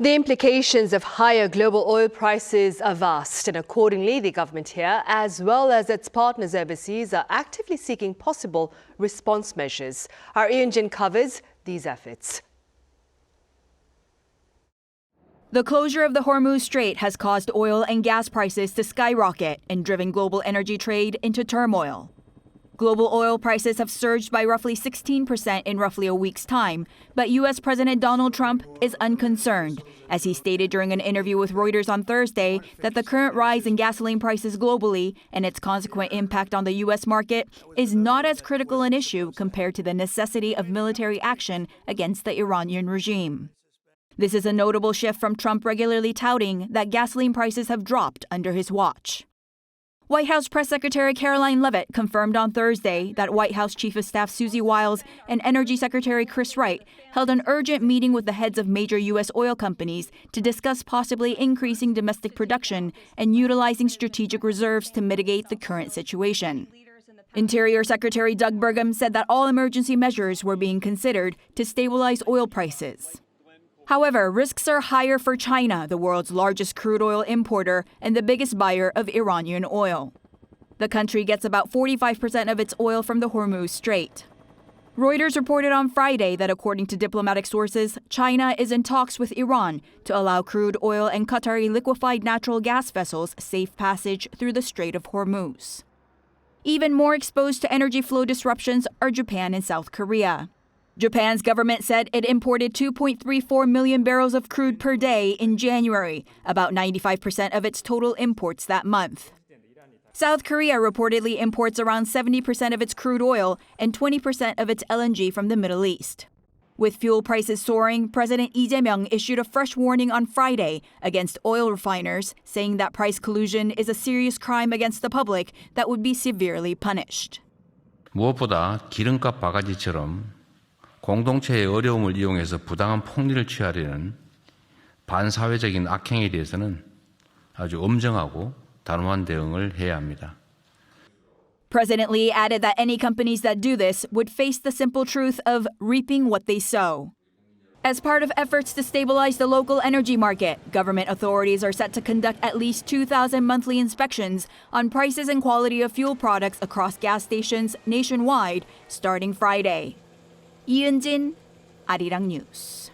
The implications of higher global oil prices are vast, and accordingly, the government here, as well as its partners overseas, are actively seeking possible response measures. Our Eun-jin covers these efforts. The closure of the Hormuz Strait has caused oil and gas prices to skyrocket and driven global energy trade into turmoil. Global oil prices have surged by roughly 16% in roughly a week's time, but U.S. President Donald Trump is unconcerned, as he stated during an interview with Reuters on Thursday that the current rise in gasoline prices globally and its consequent impact on the U.S. market is not as critical an issue compared to the necessity of military action against the Iranian regime. This is a notable shift from Trump regularly touting that gasoline prices have dropped under his watch. White House Press Secretary Caroline Leavitt confirmed on Thursday that White House Chief of Staff Susie Wiles and Energy Secretary Chris Wright held an urgent meeting with the heads of major U.S. oil companies to discuss possibly increasing domestic production and utilizing strategic reserves to mitigate the current situation. Interior Secretary Doug Burgum said that all emergency measures were being considered to stabilize oil prices. However, risks are higher for China, the world's largest crude oil importer and the biggest buyer of Iranian oil. The country gets about 45% of its oil from the Hormuz Strait. Reuters reported on Friday that according to diplomatic sources, China is in talks with Iran to allow crude oil and Qatari liquefied natural gas vessels safe passage through the Strait of Hormuz. Even more exposed to energy flow disruptions are Japan and South Korea. Japan's government said it imported 2.34 million barrels of crude per day in January, about 95% of its total imports that month. South Korea reportedly imports around 70% of its crude oil and 20% of its LNG from the Middle East. With fuel prices soaring, President Lee Jae-myung issued a fresh warning on Friday against oil refiners, saying that price collusion is a serious crime against the public that would be severely punished. 무엇보다 기름값 바가지처럼 공동체의 어려움을 이용해서 부당한 폭리를 취하려는 반사회적인 악행에 대해서는 아주 엄정하고 단호한 대응을 해야 합니다. President Lee added that any companies that do this would face the simple truth of reaping what they sow. As part of efforts to stabilize the local energy market, government authorities are set to conduct at least 2,000 monthly inspections on prices and quality of fuel products across gas stations nationwide starting Friday. Eun-jin, Arirang News.